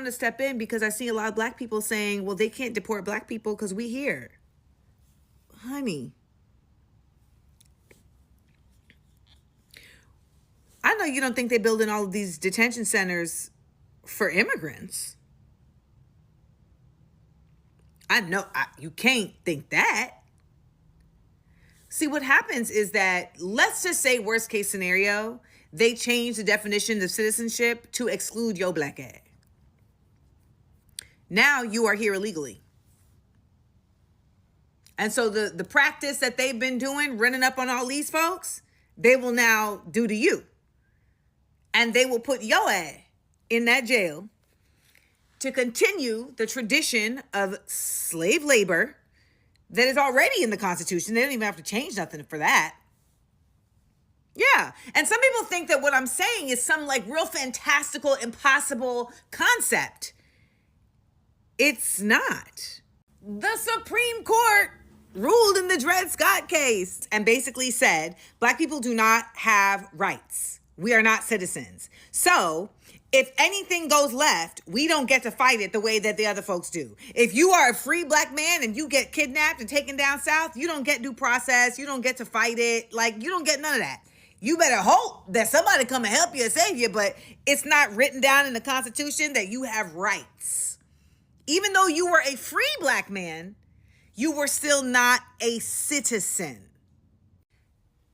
to step in because I see a lot of black people saying, well, they can't deport black people because we here. Honey, I know you don't think they're building all of these detention centers for immigrants. I know you can't think that. See, what happens is that, let's just say worst case scenario, they change the definition of citizenship to exclude your black ass. Now you are here illegally. And so the practice that they've been doing, running up on all these folks, they will now do to you. And they will put your ass in that jail to continue the tradition of slave labor that is already in the Constitution. They don't even have to change nothing for that. Yeah. And some people think that what I'm saying is some like real fantastical, impossible concept. It's not. The Supreme Court ruled in the Dred Scott case and basically said, black people do not have rights. We are not citizens. So if anything goes left, we don't get to fight it the way that the other folks do. If you are a free black man and you get kidnapped and taken down south, you don't get due process. You don't get to fight it. Like, you don't get none of that. You better hope that somebody come and help you and save you, but it's not written down in the Constitution that you have rights. Even though you were a free black man, you were still not a citizen.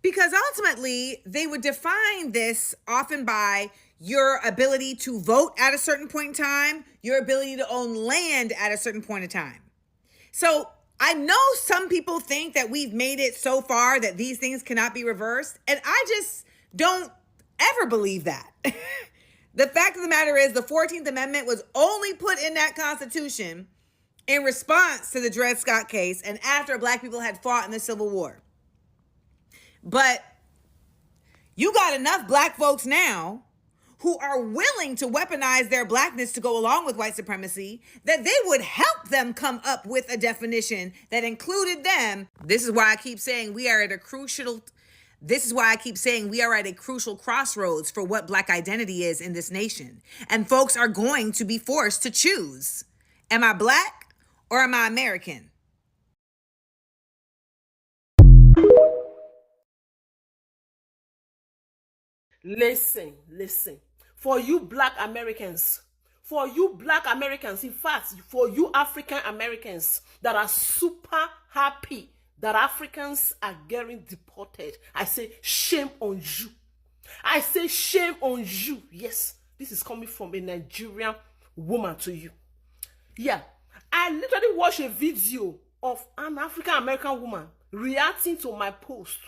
Because ultimately, they would define this often by your ability to vote at a certain point in time, your ability to own land at a certain point in time. So I know some people think that we've made it so far that these things cannot be reversed, and I just don't ever believe that. The fact of the matter is the 14th Amendment was only put in that Constitution in response to the Dred Scott case and after black people had fought in the Civil War. But you got enough black folks now who are willing to weaponize their blackness to go along with white supremacy that they would help them come up with a definition that included them. This is why I keep saying we are at a crucial crossroads for what black identity is in this nation. And folks are going to be forced to choose. Am I black or am I American? Listen. For you black Americans, in fact, for you African Americans that are super happy that Africans are getting deported, I say shame on you. I say shame on you. Yes, this is coming from a Nigerian woman to you. Yeah, I literally watched a video of an African American woman reacting to my post,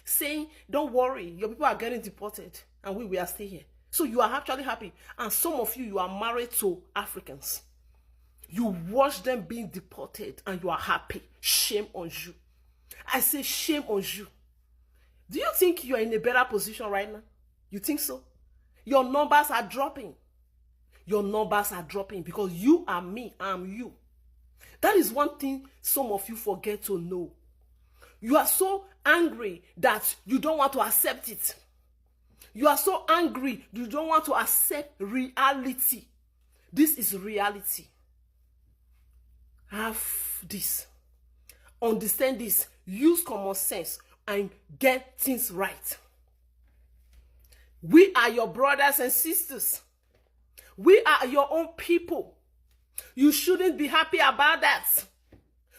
saying, don't worry, your people are getting deported and we are still here. So you are actually happy. And some of you are married to Africans. You watch them being deported and you are happy. Shame on you. I say shame on you. Do you think you are in a better position right now? You think so? Your numbers are dropping. Your numbers are dropping because you are me, I'm you. That is one thing some of you forget to know. You are so angry that you don't want to accept it. You are so angry you don't want to accept reality. This is reality. Have this. Understand this. Use common sense and get things right. We are your brothers and sisters. We are your own people. You shouldn't be happy about that.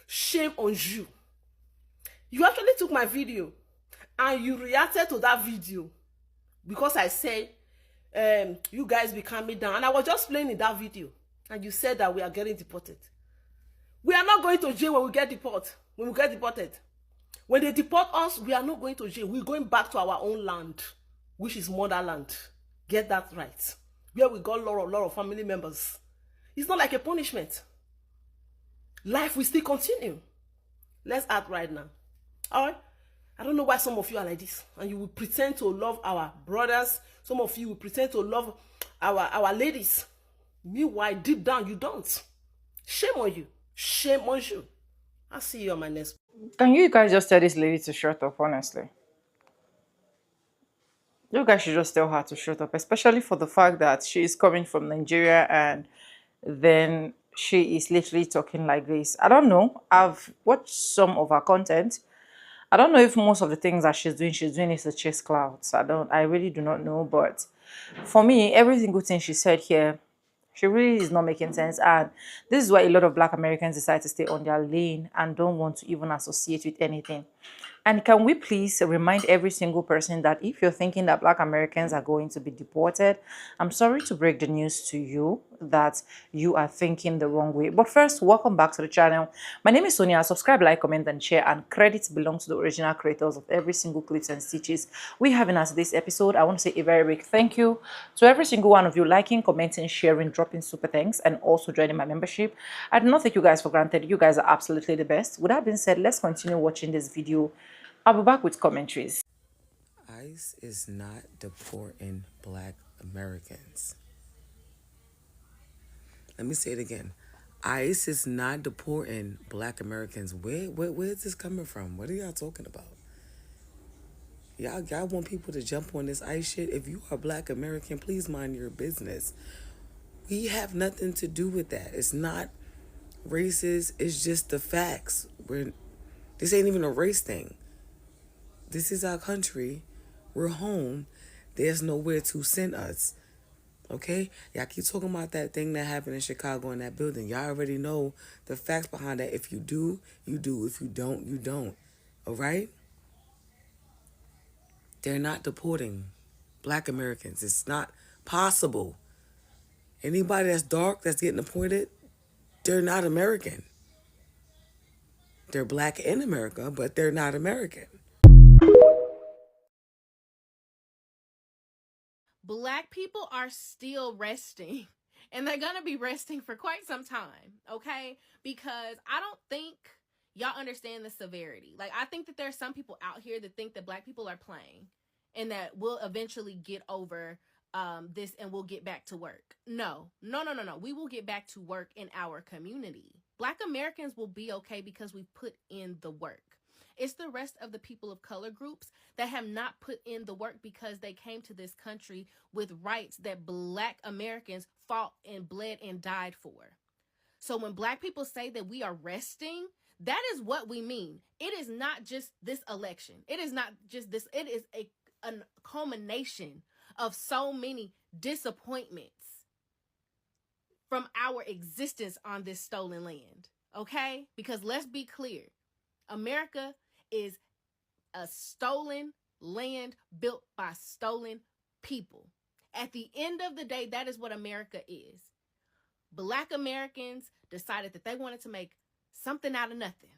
Shame on you. You actually took my video and you reacted to that video because I said, you guys be calming down. And I was just playing in that video. And you said that we are getting deported. We are not going to jail when we get deported. When they deport us, we are not going to jail. We're going back to our own land, which is motherland. Get that right. Where we got a lot of family members. It's not like a punishment. Life will still continue. Let's act right now. All right? I don't know why some of you are like this. And you will pretend to love our brothers. Some of you will pretend to love our ladies. Meanwhile, deep down, you don't. Shame on you. Shame on you. I'll see you on my next. Can you guys just tell this lady to shut up, honestly? You guys should just tell her to shut up, especially for the fact that she is coming from Nigeria and then she is literally talking like this. I don't know. I've watched some of her content. I don't know if most of the things that she's doing is to chase clouds. I really do not know. But for me, every single thing she said here, she really is not making sense. And this is why a lot of Black Americans decide to stay on their lane and don't want to even associate with anything. And can we please remind every single person that if you're thinking that Black Americans are going to be deported, I'm sorry to break the news to you that you are thinking the wrong way. But first, welcome back to the channel. My name is Sonia. Subscribe, like, comment, and share. And credits belong to the original creators of every single clips and stitches we have in today's episode. I want to say a very big thank you to every single one of you liking, commenting, sharing, dropping super thanks, and also joining my membership. I do not take you guys for granted. You guys are absolutely the best. With that being said, let's continue watching this video. I'll be back with commentaries. ICE is not deporting Black Americans. Let me say it again. ICE is not deporting Black Americans. Where is this coming from? What are y'all talking about? Y'all want people to jump on this ICE shit? If you are Black American, please mind your business. We have nothing to do with that. It's not racist. It's just the facts. This ain't even a race thing. This is our country. We're home. There's nowhere to send us. Okay? Y'all keep talking about that thing that happened in Chicago in that building. Y'all already know the facts behind that. If you do, you do. If you don't, you don't. All right? They're not deporting Black Americans. It's not possible. Anybody that's dark that's getting deported, they're not American. They're Black in America, but they're not American. Black people are still resting, and they're gonna be resting for quite some time, okay? Because I don't think y'all understand the severity. Like, I think that there's some people out here that think that Black people are playing and that we'll eventually get over this and we'll get back to work. No. We will get back to work in our community. Black Americans will be okay because we've put in the work. It's the rest of the people of color groups that have not put in the work because they came to this country with rights that Black Americans fought and bled and died for. So when Black people say that we are resting, that is what we mean. It is not just this election. It is not just this. It is a culmination of so many disappointments from our existence on this stolen land. Okay? Because let's be clear. America is a stolen land built by stolen people. At the end of the day, that is what America is. Black Americans decided that they wanted to make something out of nothing.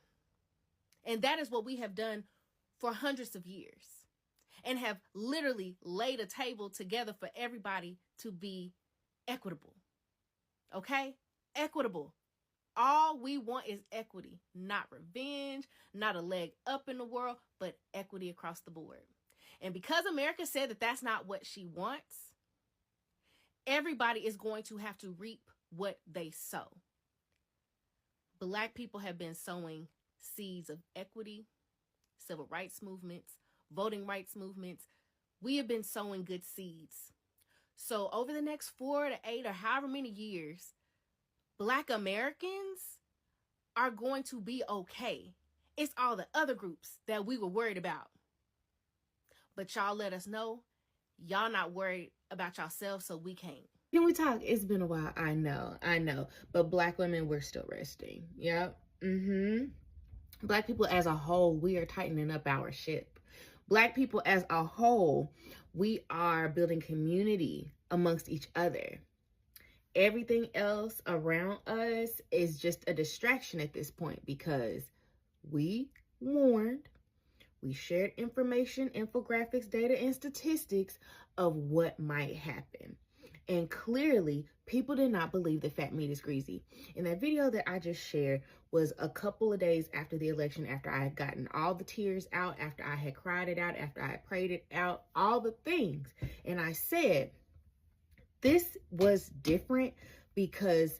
And that is what we have done for hundreds of years and have literally laid a table together for everybody to be equitable. Okay? Equitable. All we want is equity, not revenge, not a leg up in the world, but equity across the board. And because America said that that's not what she wants, everybody is going to have to reap what they sow. Black people have been sowing seeds of equity, civil rights movements, voting rights movements. We have been sowing good seeds. So over the next 4 to 8 or however many years, Black Americans are going to be okay. It's all the other groups that we were worried about. But y'all let us know y'all not worried about yourselves, so we can't. Can we talk? It's been a while. I know. But Black women, we're still resting. Yep. Black people as a whole, we are tightening up our ship. Black people as a whole, we are building community amongst each other. Everything else around us is just a distraction at this point because we warned, we shared information, infographics, data, and statistics of what might happen. And clearly, people did not believe that fat meat is greasy. And that video that I just shared was a couple of days after the election, after I had gotten all the tears out, after I had cried it out, after I had prayed it out, all the things. And I said, this was different because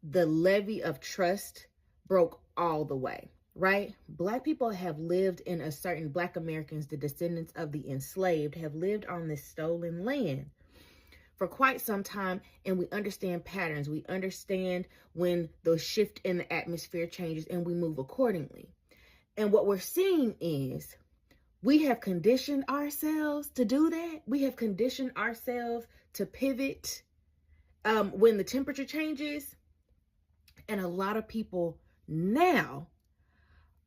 the levee of trust broke all the way, right? Black people have lived in a certain, Black Americans, the descendants of the enslaved, have lived on this stolen land for quite some time, and we understand patterns. We understand when the shift in the atmosphere changes, and we move accordingly. And what we're seeing is we have conditioned ourselves to do that. We have conditioned ourselves to pivot when the temperature changes. And a lot of people now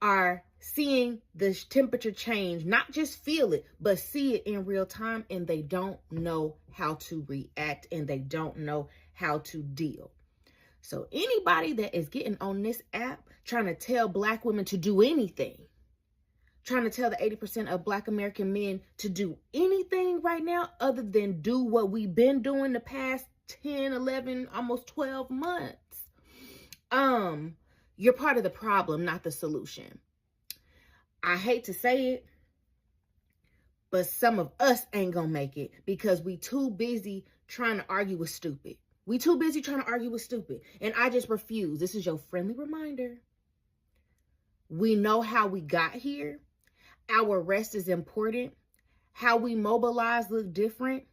are seeing the temperature change, not just feel it, but see it in real time, and they don't know how to react, and they don't know how to deal. So anybody that is getting on this app trying to tell Black women to do anything, trying to tell the 80% of Black American men to do anything right now other than do what we've been doing the past 10, 11, almost 12 months, you're part of the problem, not the solution. I hate to say it, but some of us ain't gonna make it because we too busy trying to argue with stupid. We too busy trying to argue with stupid. And I just refuse. This is your friendly reminder. We know how we got here. Our rest is important. How we mobilize look different.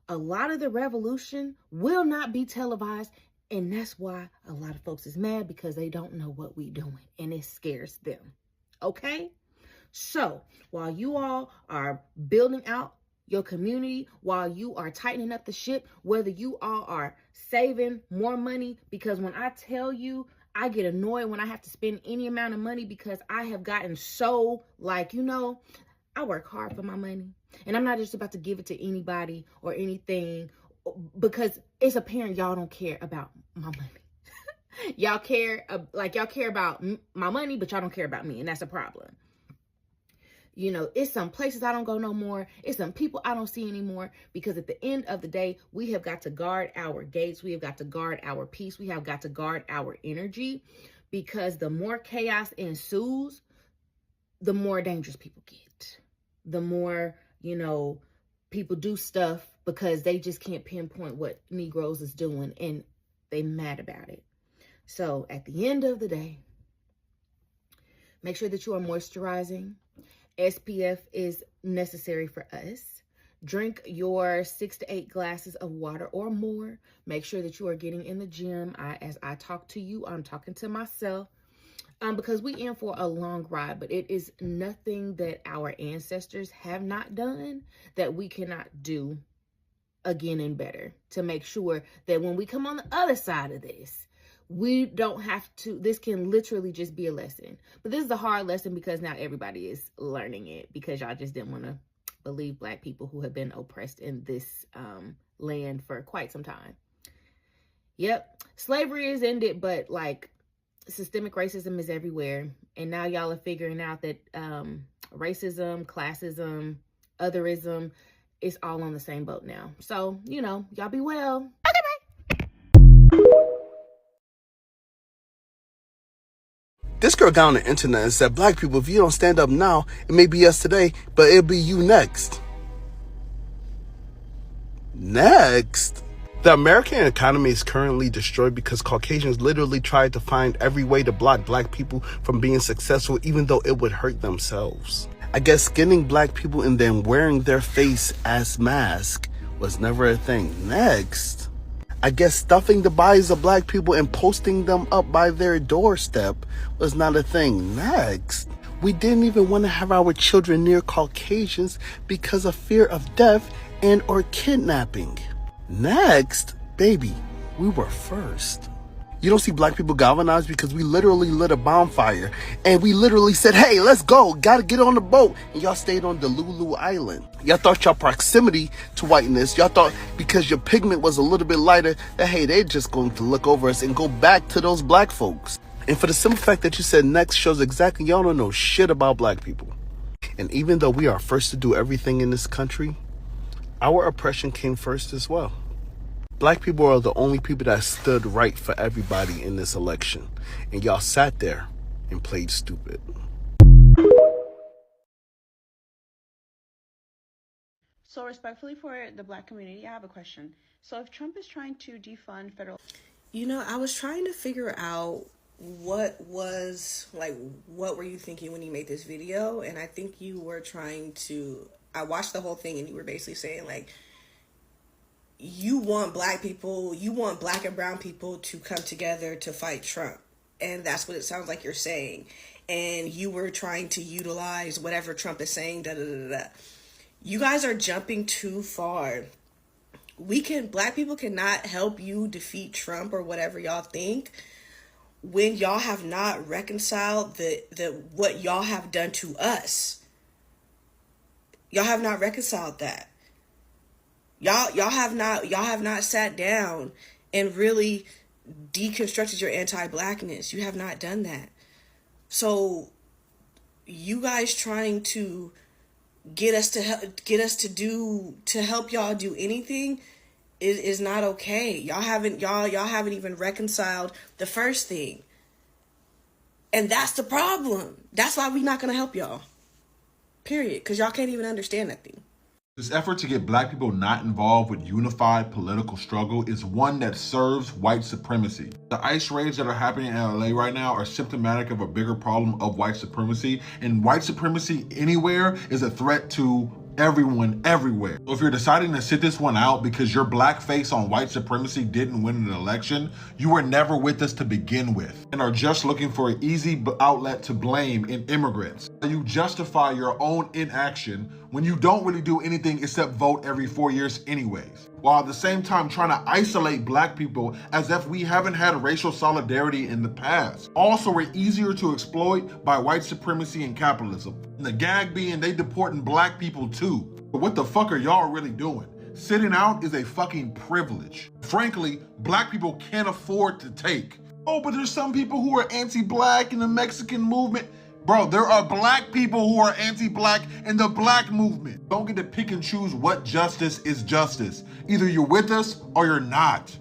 A lot of the revolution will not be televised. And that's why a lot of folks is mad, because they don't know what we doing and it scares them. Okay? So while you all are building out your community, while you are tightening up the ship, whether you all are saving more money, because when I tell you, I get annoyed when I have to spend any amount of money because I have gotten so, like, you know, I work hard for my money, and I'm not just about to give it to anybody or anything, because it's apparent y'all don't care about my money. Y'all care, y'all care about my money, but y'all don't care about me, and that's a problem. You know, it's some places I don't go no more. It's some people I don't see anymore, because at the end of the day, we have got to guard our gates. We have got to guard our peace. We have got to guard our energy, because the more chaos ensues, the more dangerous people get. The more, you know, people do stuff because they just can't pinpoint what Negroes is doing, and they mad about it. So at the end of the day, make sure that you are moisturizing. SPF is necessary for us. Drink your 6 to 8 glasses of water or more. Make sure that you are getting in the gym. As I talk to you, I'm talking to myself, because we in for a long ride, but it is nothing that our ancestors have not done that we cannot do again and better, to make sure that when we come on the other side of this, we don't have to, this can literally just be a lesson. But this is a hard lesson because now everybody is learning it, because y'all just didn't want to believe Black people who have been oppressed in this land for quite some time. Yep, slavery is ended, but like systemic racism is everywhere. And now y'all are figuring out that racism, classism, otherism, is all on the same boat now. So, you know, y'all be well. This girl got on the internet and said, Black people, if you don't stand up now, it may be us today, but it'll be you next. Next? The American economy is currently destroyed because Caucasians literally tried to find every way to block Black people from being successful, even though it would hurt themselves. I guess skinning Black people and then wearing their face as mask was never a thing. Next? I guess stuffing the bodies of Black people and posting them up by their doorstep was not a thing. Next, we didn't even want to have our children near Caucasians because of fear of death and or kidnapping. Next, baby, we were first. You don't see Black people galvanized because we literally lit a bonfire and we literally said, hey, let's go, gotta get on the boat. And y'all stayed on Delulu Island. Y'all thought y'all proximity to whiteness, y'all thought because your pigment was a little bit lighter that, hey, they're just going to look over us and go back to those Black folks. And for the simple fact that you said next shows exactly y'all don't know shit about Black people. And even though we are first to do everything in this country, our oppression came first as well. Black people are the only people that stood right for everybody in this election. And y'all sat there and played stupid. So respectfully for the Black community, I have a question. So if Trump is trying to defund federal... You know, I was trying to figure out what were you thinking when you made this video? And I think you were trying to, I watched the whole thing and you were basically saying like, you want black and brown people to come together to fight Trump. And that's what it sounds like you're saying. And you were trying to utilize whatever Trump is saying, da da da da. You guys are jumping too far. Black people cannot help you defeat Trump or whatever y'all think when y'all have not reconciled what y'all have done to us. Y'all have not reconciled that. Y'all have not sat down and really deconstructed your anti-blackness. You have not done that. So you guys trying to get us to help y'all do anything is not okay. Y'all haven't even reconciled the first thing. And that's the problem. That's why we're not gonna help y'all. Period. Because y'all can't even understand that thing. This effort to get black people not involved with unified political struggle is one that serves white supremacy. The ICE raids that are happening in LA right now are symptomatic of a bigger problem of white supremacy, and white supremacy anywhere is a threat to everyone, everywhere. So if you're deciding to sit this one out because your black face on white supremacy didn't win an election, you were never with us to begin with and are just looking for an easy outlet to blame in immigrants. You justify your own inaction when you don't really do anything except vote every 4 years anyways, while at the same time trying to isolate black people as if we haven't had racial solidarity in the past. Also, we're easier to exploit by white supremacy and capitalism. And the gag being they deporting black people too. But what the fuck are y'all really doing? Sitting out is a fucking privilege. Frankly, black people can't afford to take. Oh, but there's some people who are anti-black in the Mexican movement. Bro, there are black people who are anti-black in the black movement. Don't get to pick and choose what justice is justice. Either you're with us or you're not.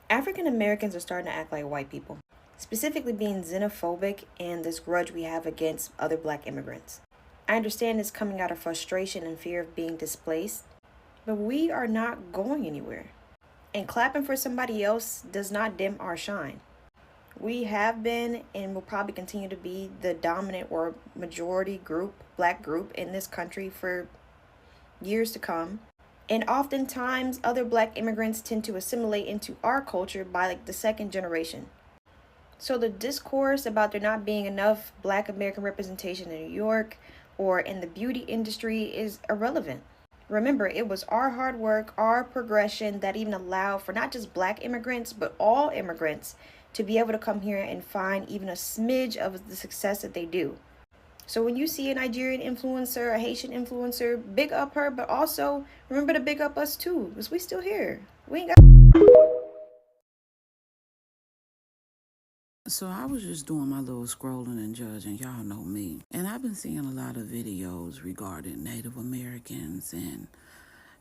African Americans are starting to act like white people, specifically being xenophobic and this grudge we have against other black immigrants. I understand this coming out of frustration and fear of being displaced, but we are not going anywhere. And clapping for somebody else does not dim our shine. We have been and will probably continue to be the dominant or majority group, black group in this country for years to come. And oftentimes other black immigrants tend to assimilate into our culture by like the second generation. So the discourse about there not being enough black American representation in New York or in the beauty industry is irrelevant. Remember, it was our hard work, our progression that even allowed for not just black immigrants, but all immigrants to be able to come here and find even a smidge of the success that they do. So when you see a Nigerian influencer, a Haitian influencer, big up her, but also remember to big up us too, because we still here. We ain't got... So I was just doing my little scrolling and judging, y'all know me. And I've been seeing a lot of videos regarding Native Americans and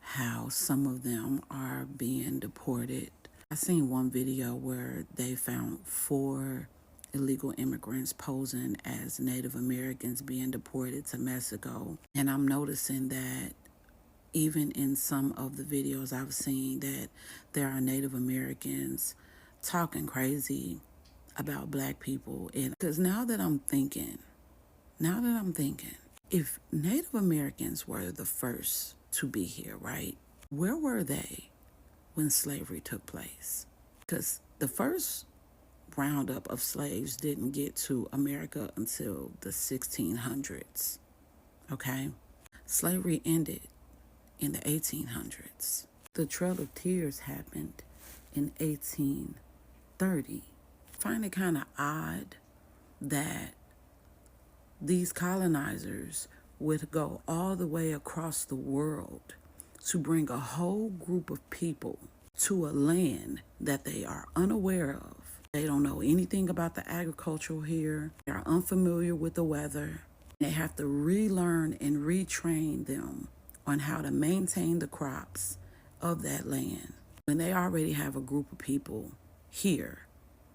how some of them are being deported. I seen one video where they found 4 illegal immigrants posing as Native Americans being deported to Mexico. And I'm noticing that even in some of the videos I've seen that there are Native Americans talking crazy about black people. And because now that I'm thinking, if Native Americans were the first to be here, right? Where were they when slavery took place? Because the first roundup of slaves didn't get to America until the 1600s, okay? Slavery ended in the 1800s. The Trail of Tears happened in 1830. I find it kind of odd that these colonizers would go all the way across the world to bring a whole group of people to a land that they are unaware of. They don't know anything about the agriculture here. They are unfamiliar with the weather. They have to relearn and retrain them on how to maintain the crops of that land when they already have a group of people here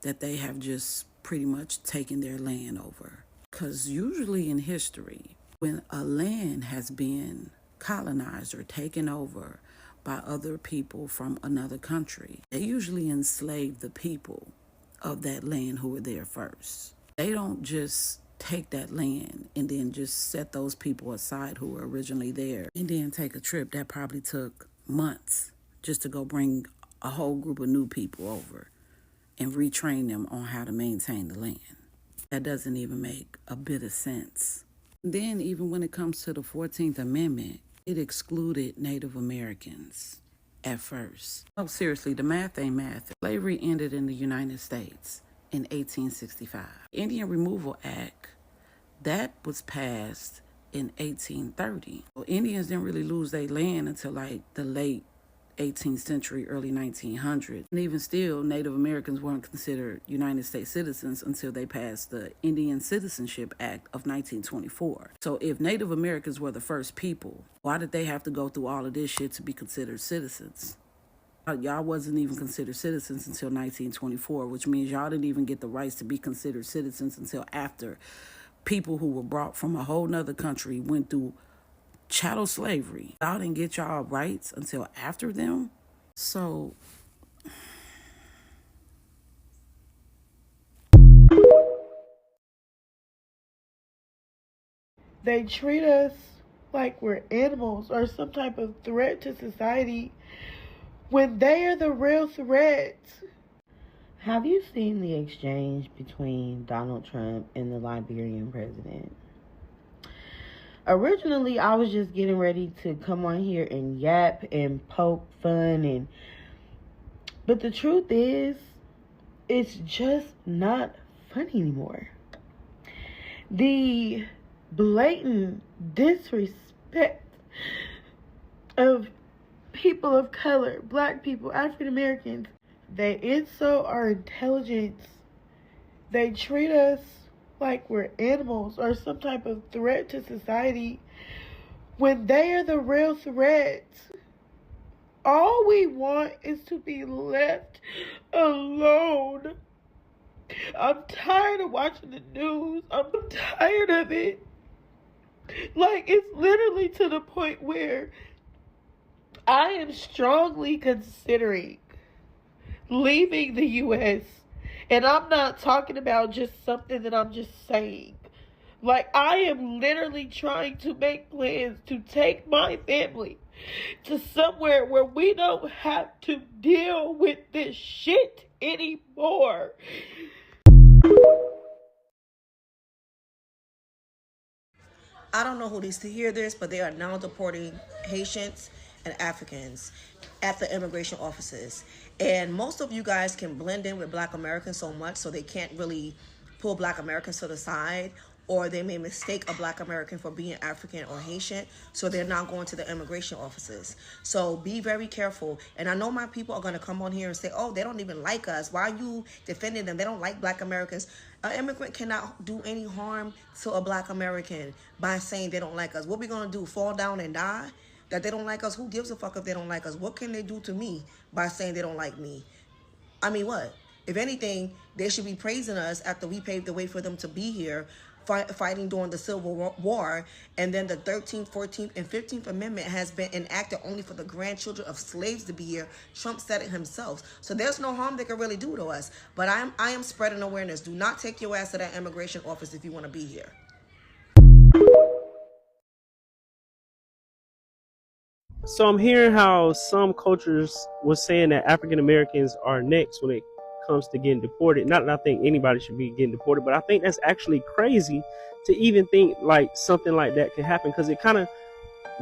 that they have just pretty much taken their land over. Because usually in history, when a land has been colonized or taken over by other people from another country. They usually enslave the people of that land who were there first. They don't just take that land and then just set those people aside who were originally there and then take a trip that probably took months just to go bring a whole group of new people over and retrain them on how to maintain the land. That doesn't even make a bit of sense. Then even when it comes to the 14th Amendment, it excluded Native Americans at first. Oh, seriously, the math ain't math. Slavery ended in the United States in 1865. Indian Removal Act, that was passed in 1830. Well, Indians didn't really lose their land until like the late 18th century, early 1900s. And even still, Native Americans weren't considered United States citizens until they passed the Indian Citizenship Act of 1924. So if Native Americans were the first people, why did they have to go through all of this shit to be considered citizens? Y'all wasn't even considered citizens until 1924, which means y'all didn't even get the rights to be considered citizens until after people who were brought from a whole nother country went through chattel slavery. Y'all didn't get y'all rights until after them. So they treat us like we're animals or some type of threat to society when they are the real threat. Have you seen the exchange between Donald Trump and the Liberian president? Originally, I was just getting ready to come on here and yap and poke fun, but the truth is, it's just not funny anymore. The blatant disrespect of people of color, black people, African Americans, they insult our intelligence. They treat us like we're animals or some type of threat to society when they are the real threat. All we want is to be left alone. I'm tired of watching the news. I'm tired of it. Like, it's literally to the point where I am strongly considering leaving the U.S. And I'm not talking about just something that I'm just saying. Like, I am literally trying to make plans to take my family to somewhere where we don't have to deal with this shit anymore. I don't know who needs to hear this, but they are now deporting Haitians and Africans at the immigration offices. And most of you guys can blend in with Black Americans so much so they can't really pull Black Americans to the side, or they may mistake a Black American for being African or Haitian, so they're not going to the immigration offices. So be very careful. And I know my people are going to come on here and say, oh, they don't even like us. Why are you defending them? They don't like Black Americans. An immigrant cannot do any harm to a Black American by saying they don't like us. What we going to do, fall down and die? That they don't like us? Who gives a fuck if they don't like us? What can they do to me by saying they don't like me? I mean, what? If anything, they should be praising us after we paved the way for them to be here, fighting during the Civil War. And then the 13th, 14th, and 15th Amendment has been enacted only for the grandchildren of slaves to be here. Trump said it himself. So there's no harm they can really do to us. But I am spreading awareness. Do not take your ass to that immigration office if you want to be here. So I'm hearing how some cultures was saying that African Americans are next when it comes to getting deported. Not that I think anybody should be getting deported, but I think that's actually crazy to even think like something like that can happen, because it kind of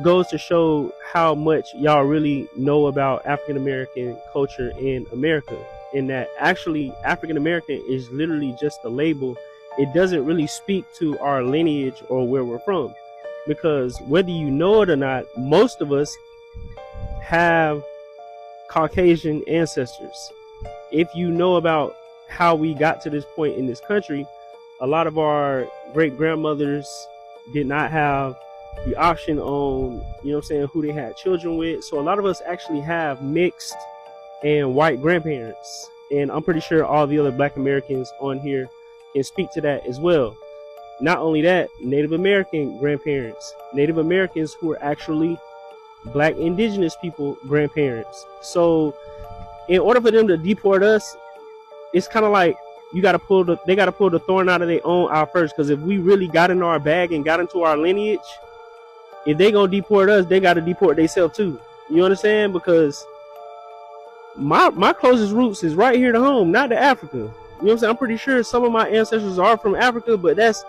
goes to show how much y'all really know about African American culture in America, in that actually African American is literally just a label. It doesn't really speak to our lineage or where we're from, because whether you know it or not, most of us have Caucasian ancestors. If you know about how we got to this point in this country, a lot of our great grandmothers did not have the option on, you know what I'm saying, who they had children with. So a lot of us actually have mixed and white grandparents. And I'm pretty sure all the other Black Americans on here can speak to that as well. Not only that, Native American grandparents, Native Americans who are actually black indigenous people grandparents. So in order for them to deport us, it's kind of like they got to pull the thorn out of their own eye first. Because if we really got in our bag and got into our lineage, if they gonna deport us, they got to deport themselves too. You understand? Because my closest roots is right here to home, not to Africa. You know what I'm saying? I'm pretty sure some of my ancestors are from Africa, but that's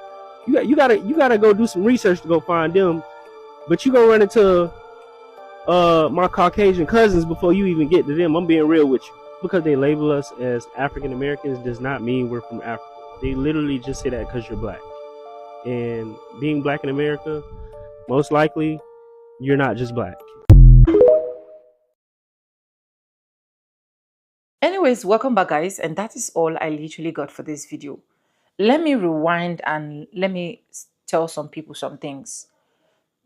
you gotta go do some research to go find them. But you gonna run into my Caucasian cousins before you even get to them. I'm being real with you. Because they label us as African Americans does not mean we're from Africa. They literally just say that because you're black. And being black in America, most likely, you're not just black. Anyways, welcome back, guys, and that is all I literally got for this video. Let me rewind and let me tell some people some things.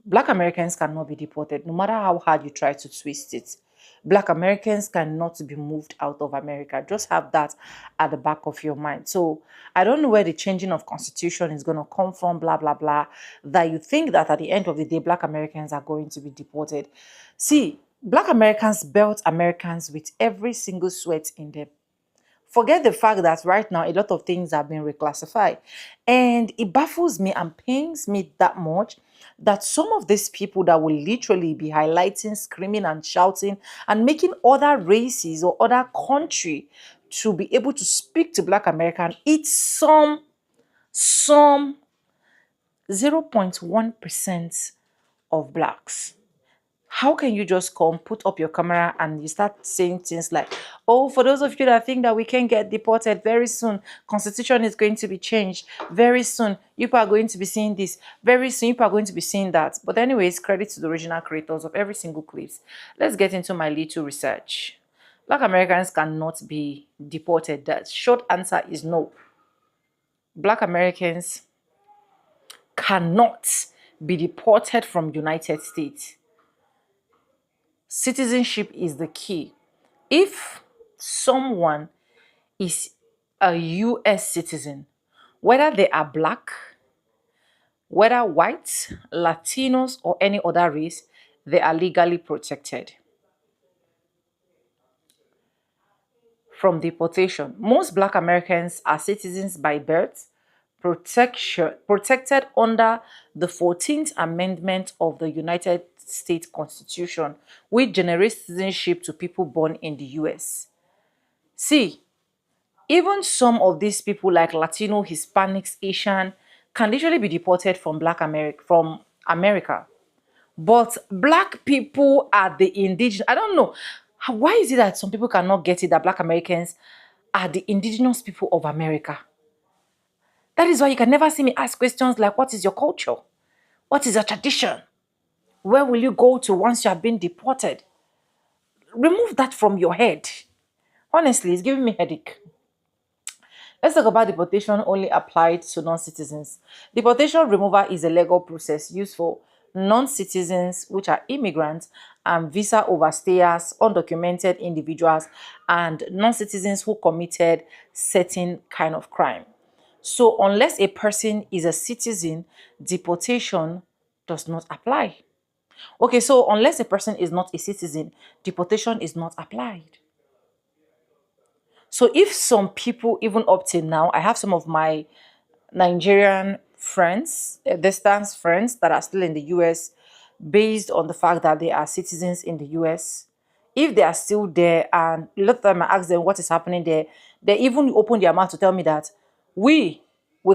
Black Americans cannot be deported, no matter how hard you try to twist it. Black Americans cannot be moved out of America. Just have that at the back of your mind. So I don't know where the changing of constitution is going to come from, blah, blah, blah, that you think that at the end of the day, Black Americans are going to be deported. See, Black Americans belt Americans with every single sweat in them. Forget the fact that right now a lot of things have been reclassified. And it baffles me and pains me that much that some of these people that will literally be highlighting, screaming and shouting and making other races or other country to be able to speak to Black American, it's some 0.1% of blacks. How can you just come, put up your camera and you start saying things like, oh, for those of you that think that we can get deported very soon, constitution is going to be changed very soon, you are going to be seeing this very soon, you are going to be seeing that. But anyways, credit to the original creators of every single clips. Let's get into my little research. Black Americans cannot be deported. The short answer is no. Black Americans cannot be deported from United States. Citizenship is the key. If someone is a US citizen, whether they are black, whether white, Latinos, or any other race, they are legally protected from deportation. Most Black Americans are citizens by birth, protected under the 14th Amendment of the United States Constitution, which generates citizenship to people born in the US. See, even some of these people like Latino, Hispanics, Asian can literally be deported from America. But black people are the indigenous. I don't know. Why is it that some people cannot get it that Black Americans are the indigenous people of America? That is why you can never see me ask questions like, what is your culture? What is your tradition? Where will you go to once you have been deported? Remove that from your head. Honestly, it's giving me headache. Let's talk about deportation only applied to non-citizens. Deportation removal is a legal process used for non-citizens, which are immigrants and visa overstayers, undocumented individuals, and non-citizens who committed certain kind of crime. So unless a person is a citizen, deportation does not apply. Okay, so unless a person is not a citizen, deportation is not applied. So if some people, even up till now, I have some of my Nigerian friends, distance friends that are still in the US, based on the fact that they are citizens in the US. If they are still there and a lot of time I ask them what is happening there, they even open their mouth to tell me that we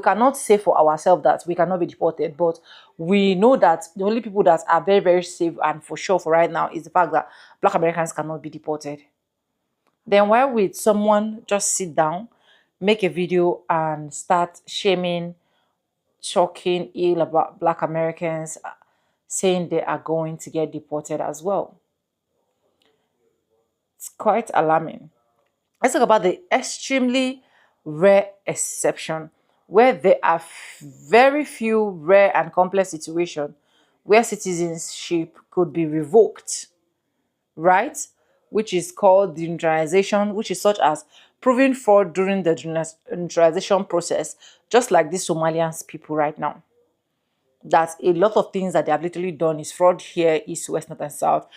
cannot say for ourselves that we cannot be deported, but we know that the only people that are very, very safe and for sure for right now is the fact that Black Americans cannot be deported. Then why would someone just sit down, make a video and start shaming, talking ill about Black Americans, saying they are going to get deported as well? It's quite alarming. Let's talk about the extremely rare exception where there are very few rare and complex situations where citizenship could be revoked, right? Which is called denuclearization, which is such as proving fraud during the denuclearization process, just like these Somalian people right now. that a lot of things that they have literally done is fraud here, east, west, north, and south,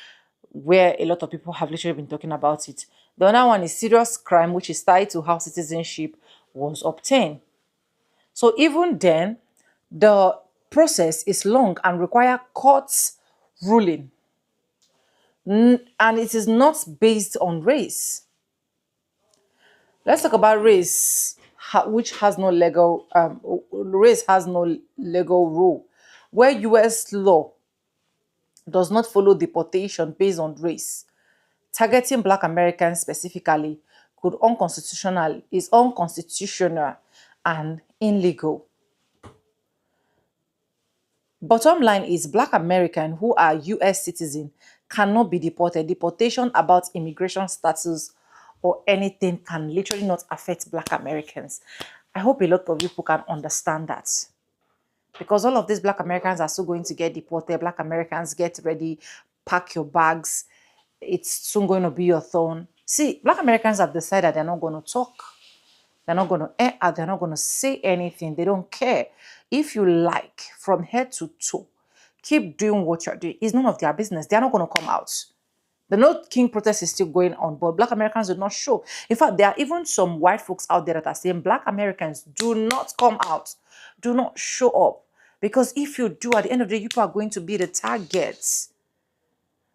where a lot of people have literally been talking about it. The other one is serious crime, which is tied to how citizenship was obtained. So even then, the process is long and require courts ruling. And it is not based on race. Let's talk about race, which has no legal, race has no legal rule. Where US law does not follow deportation based on race, targeting Black Americans specifically is unconstitutional and illegal. Bottom line is Black Americans who are US citizens cannot be deported. Deportation about immigration status or anything can literally not affect Black Americans. I hope a lot of people can understand that. Because all of these Black Americans are still going to get deported. Black Americans, get ready, pack your bags. It's soon going to be your turn. See, Black Americans have decided they're not going to talk. They're not going to air out. They're not going to say anything. They don't care. If you like, from head to toe, keep doing what you're doing. It's none of their business. They're not going to come out. The No King protest is still going on, but Black Americans do not show. In fact, there are even some white folks out there that are saying Black Americans do not come out. Do not show up. Because if you do, at the end of the day, you are going to be the targets.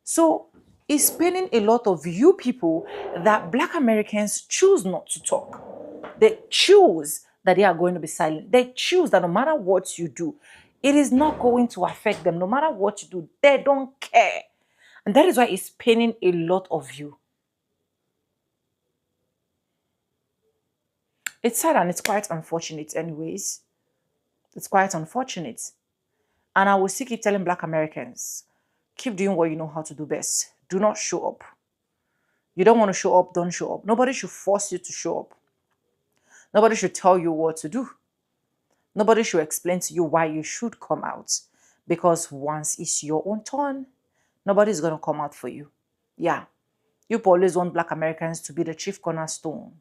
So it's paining a lot of you people that Black Americans choose not to talk. They choose that they are going to be silent. They choose that no matter what you do, it is not going to affect them. No matter what you do, they don't care. And that is why it's paining a lot of you. It's sad and it's quite unfortunate anyways. It's quite unfortunate. And I will still keep telling Black Americans, keep doing what you know how to do best. Do not show up. You don't want to show up, don't show up. Nobody should force you to show up. Nobody should tell you what to do. Nobody should explain to you why you should come out. Because once it's your own turn, nobody's going to come out for you. Yeah. You always want Black Americans to be the chief cornerstone.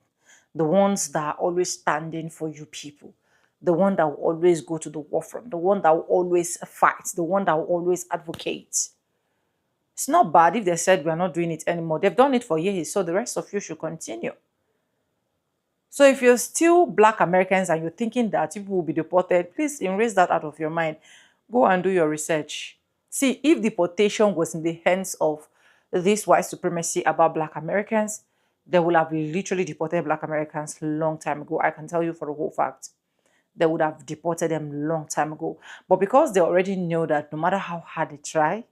The ones that are always standing for you people. The one that will always go to the war front. The one that will always fight. The one that will always advocate. It's not bad if they said we're not doing it anymore. They've done it for years, so the rest of you should continue. So if you're still Black Americans and you're thinking that people will be deported, please erase that out of your mind. Go and do your research. See, if deportation was in the hands of this white supremacy about Black Americans, they would have literally deported Black Americans a long time ago. I can tell you for a whole fact. They would have deported them a long time ago. But because they already know that no matter how hard they try,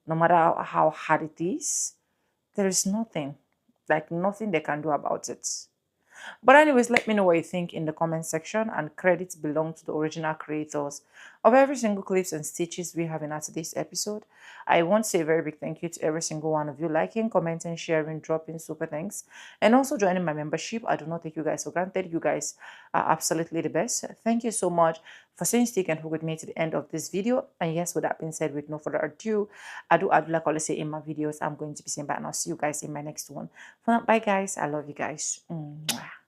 no matter how hard it is, there is nothing they can do about it. But anyways, let me know what you think in the comment section, and credits belong to the original creators of every single clips and stitches we have in our today's episode. I want to say a very big thank you to every single one of you liking, commenting, sharing, dropping super thanks, and also joining my membership. I do not take you guys for granted. You guys are absolutely the best. Thank you so much for staying stick and hook with me to the end of this video. And yes, with that being said, with no further ado, I do like I always say in my videos, I'm going to be saying bye, and I'll see you guys in my next one. For now, bye guys. I love you guys. Mwah.